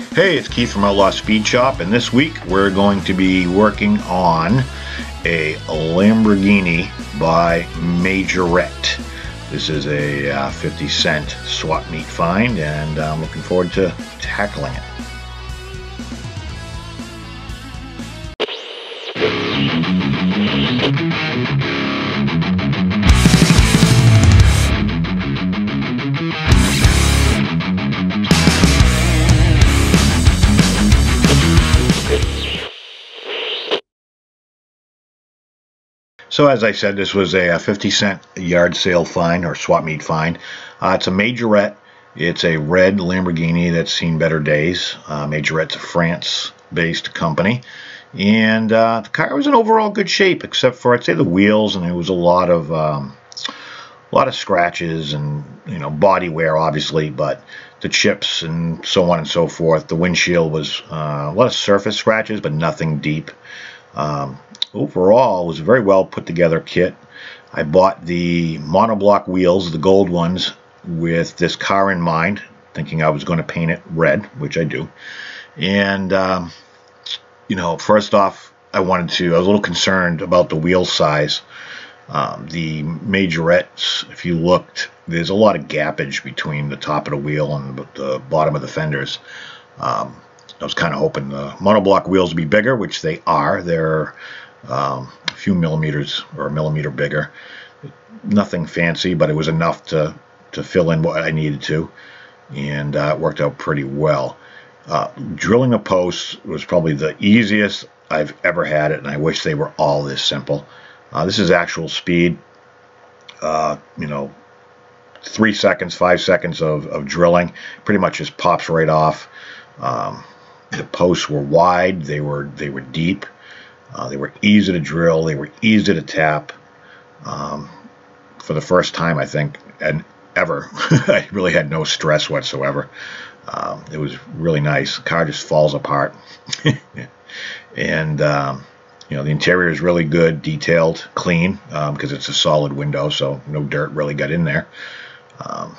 Hey, it's Keith from Outlaw Speed Shop, and this week we're going to be working on a Lamborghini by Majorette. This is a 50-cent swap meet find, and I'm looking forward to tackling it. So as I said, this was a 50-cent yard sale find or swap meet find. It's a Majorette. It's a red Lamborghini that's seen better days. Majorette's a France-based company, and the car was in overall good shape, except for I'd say the wheels, and there was a lot of scratches and body wear, obviously, but the chips and so on and so forth. The windshield was a lot of surface scratches, but nothing deep. Overall, it was a very well put together kit. I bought the monoblock wheels, the gold ones, with this car in mind, thinking I was going to paint it red, which I do. And first off, I was a little concerned about the wheel size. The Majorettes, if you looked, there's a lot of gappage between the top of the wheel and the bottom of the fenders. I was kind of hoping the monoblock wheels would be bigger, which they are. They're a few millimeters or a millimeter bigger. Nothing fancy, but it was enough to fill in what I needed to, and it worked out pretty well. Drilling a post was probably the easiest I've ever had it, and I wish they were all this simple. This is actual speed. 3 seconds, 5 seconds of drilling, pretty much just pops right off. The posts were wide, they were deep, they were easy to drill, they were easy to tap. For the first time, I think, and ever, I really had no stress whatsoever. It was really nice. The car just falls apart. And the interior is really good, detailed, clean, because it's a solid window, so no dirt really got in there. Like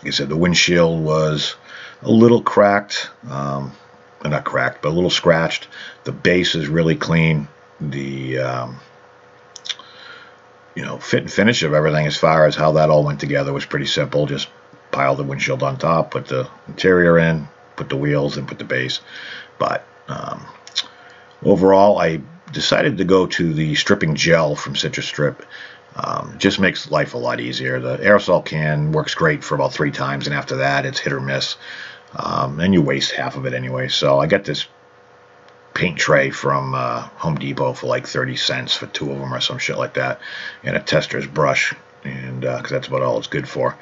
I said, the windshield was a little cracked, not cracked, but a little scratched. The base is really clean. The fit and finish of everything, as far as how that all went together, was pretty simple. Just pile the windshield on top, put the interior in, put the wheels, and put the base. But overall, I decided to go to the stripping gel from Citrus Strip. It just makes life a lot easier. The aerosol can works great for about 3 times, and after that, it's hit or miss. And you waste half of it anyway. So I got this paint tray from Home Depot for like 30 cents for 2 of them or some shit like that, and a tester's brush, and because that's about all it's good for.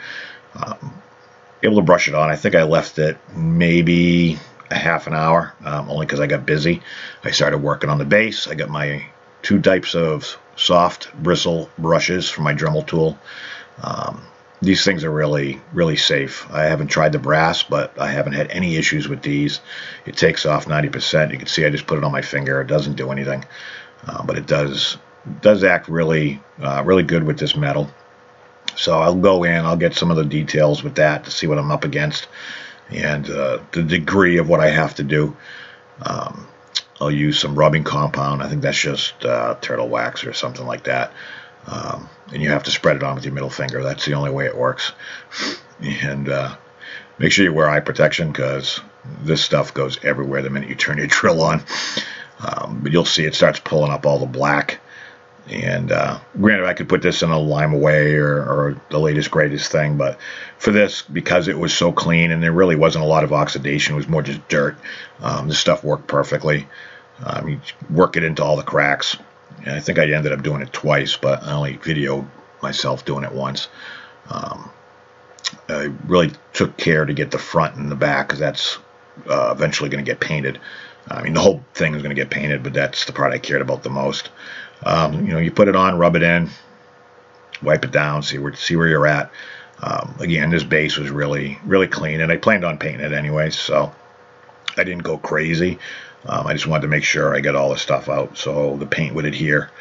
Able to brush it on. I think I left it maybe a half an hour, only because I got busy. I started working on the base. I got my 2 types of soft bristle brushes for my Dremel tool. These things are really, really safe. I haven't tried the brass, but I haven't had any issues with these. It takes off 90%. You can see I just put it on my finger. It doesn't do anything, but it does act really, really good with this metal. So I'll go in. I'll get some of the details with that to see what I'm up against and the degree of what I have to do. I'll use some rubbing compound. I think that's just turtle wax or something like that. And you have to spread it on with your middle finger. That's the only way it works. And make sure you wear eye protection, because this stuff goes everywhere the minute you turn your drill on. But you'll see it starts pulling up all the black. And granted, I could put this in a lime away or the latest greatest thing, but for this, because it was so clean and there really wasn't a lot of oxidation, it was more just dirt, this stuff worked perfectly. You work it into all the cracks. And I think I ended up doing it twice, but I only videoed myself doing it once. I really took care to get the front and the back, because that's eventually going to get painted. I mean, the whole thing is going to get painted, but that's the part I cared about the most. You put it on, rub it in, wipe it down, see where you're at. Again, this base was really, really clean, and I planned on painting it anyway, so I didn't go crazy. I just wanted to make sure I got all the stuff out so the paint would adhere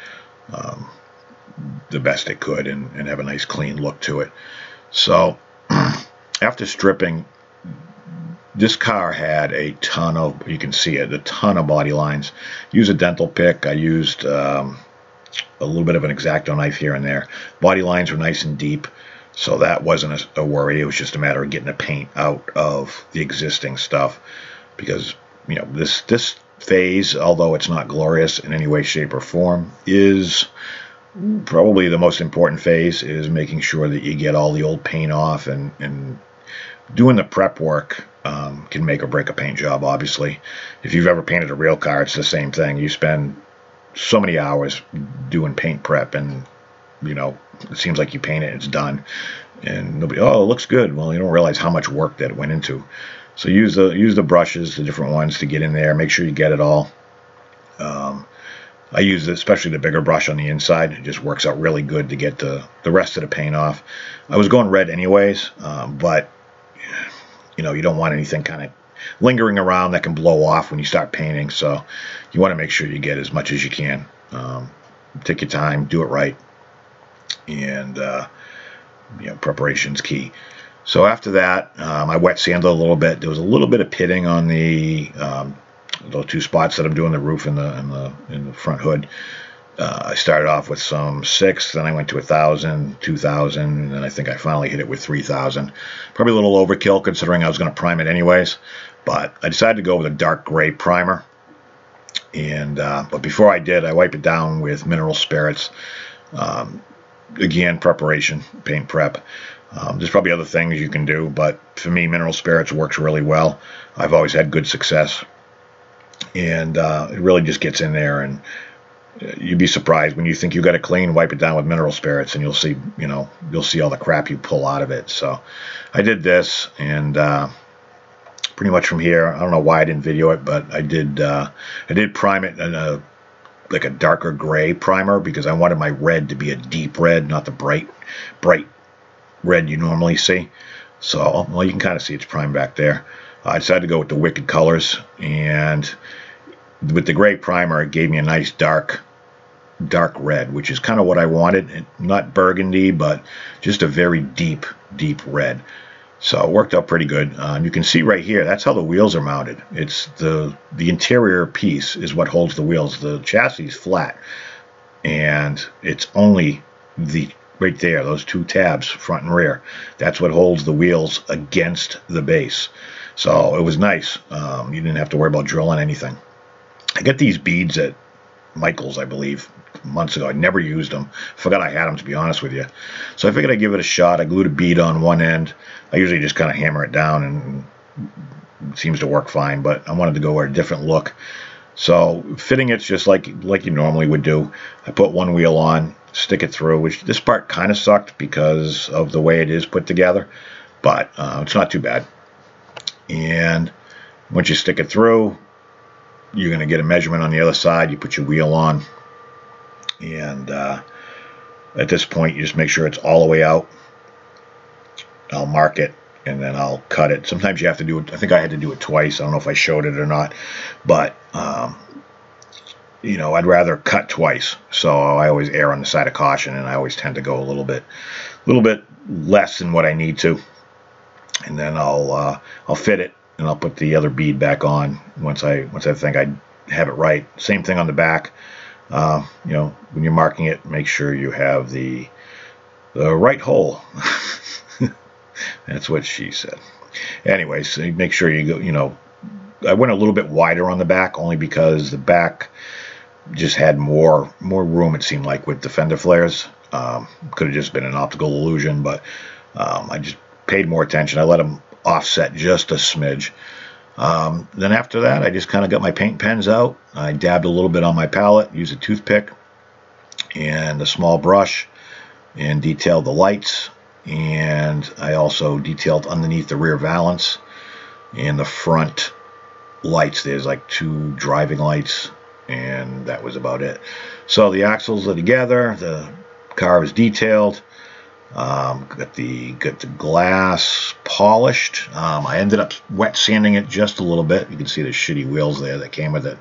the best it could and have a nice clean look to it. So after stripping, This car had a ton of, you can see it, a ton of body lines. Use a dental pick. I used a little bit of an X-Acto knife here and there. Body lines were nice and deep, so that wasn't a worry. It was just a matter of getting the paint out of the existing stuff, because you know this phase, although it's not glorious in any way, shape, or form, is probably the most important phase, is making sure that you get all the old paint off, and doing the prep work can make or break a paint job, obviously. If you've ever painted a real car, it's the same thing. You spend so many hours doing paint prep, and you know, it seems like you paint it, it's done, and nobody, oh, it looks good. Well, you don't realize how much work that went into. So use the brushes, the different ones, to get in there. Make sure you get it all. I use especially the bigger brush on the inside. It just works out really good to get the rest of the paint off. I was going red anyways, but you know, you don't want anything kind of lingering around that can blow off when you start painting. So you want to make sure you get as much as you can. Take your time, do it right, and you know, preparation's key. So after that, I wet sanded a little bit. There was a little bit of pitting on the two spots that I'm doing the roof and the front hood. I started off with some 6, then I went to 1,000, 2,000, and then I think I finally hit it with 3,000. Probably a little overkill considering I was going to prime it anyways, but I decided to go with a dark gray primer. And but before I did, I wiped it down with mineral spirits. Again, preparation, paint prep. There's probably other things you can do, but for me, mineral spirits works really well. I've always had good success, and it really just gets in there, and you'd be surprised when you think you got it clean. Wipe it down with mineral spirits, and you'll see, you know, you'll see all the crap you pull out of it. So I did this, and pretty much from here, I don't know why I didn't video it, but I did prime it in like a darker gray primer, because I wanted my red to be a deep red, not the bright red you normally see. So, well, you can kind of see it's primed back there. I decided to go with the Wicked colors, and with the gray primer, it gave me a nice dark red, which is kind of what I wanted. Not burgundy, but just a very deep red. So it worked out pretty good. You can see right here, that's how the wheels are mounted. It's the interior piece is what holds the wheels. The chassis is flat, and it's only right there, those 2 tabs, front and rear. That's what holds the wheels against the base. So it was nice. You didn't have to worry about drilling anything. I got these beads at Michael's, I believe, months ago. I never used them. Forgot I had them, to be honest with you. So I figured I'd give it a shot. I glued a bead on one end. I usually just kind of hammer it down, and it seems to work fine, but I wanted to go with a different look. So fitting it's just like you normally would do. I put one wheel on, stick it through, which this part kind of sucked because of the way it is put together, but it's not too bad. And once you stick it through, you're going to get a measurement on the other side. You put your wheel on, and at this point, you just make sure it's all the way out. I'll mark it, and then I'll cut it. Sometimes you have to do it. I think I had to do it twice. I don't know if I showed it or not, but you know, I'd rather cut twice. So I always err on the side of caution, and I always tend to go a little bit less than what I need to, and then I'll fit it, and I'll put the other bead back on once I think I have it right. Same thing on the back. You know, when you're marking it, make sure you have the right hole. That's what she said. Anyways, so make sure you go. You know, I went a little bit wider on the back, only because the back just had more room, it seemed like, with the fender flares. Could have just been an optical illusion, but I just paid more attention. I let them offset just a smidge. Then after that, I just kind of got my paint pens out. I dabbed a little bit on my palette, used a toothpick and a small brush, and detailed the lights. And I also detailed underneath the rear valance and the front lights. There's like 2 driving lights, and that was about it. So the axles are together, the car is detailed. Got the glass polished. I ended up wet sanding it just a little bit. You can see the shitty wheels there that came with it,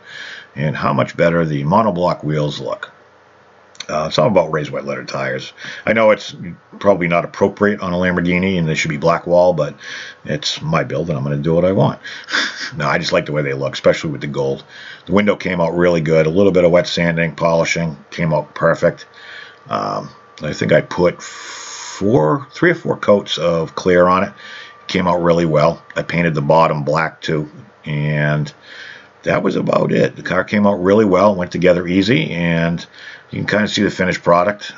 and how much better the monoblock wheels look. It's all about raised white letter tires. I know it's probably not appropriate on a Lamborghini and they should be black wall, but it's my build and I'm going to do what I want. No, I just like the way they look, especially with the gold. The window came out really good. A little bit of wet sanding, polishing, came out perfect. I think I put 3 or 4 coats of clear on it. Came out really well. I painted the bottom black too, and that was about it. The car came out really well, went together easy, and you can kind of see the finished product.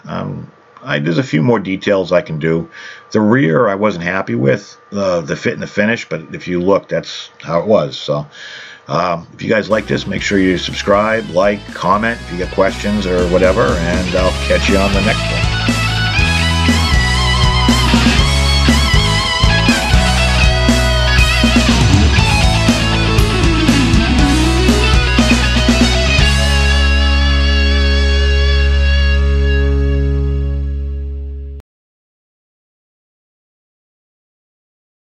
There's a few more details I can do. The rear I wasn't happy with, the fit and the finish, but if you look, that's how it was. So if you guys like this, make sure you subscribe, like, comment if you got questions or whatever, and I'll catch you on the next one.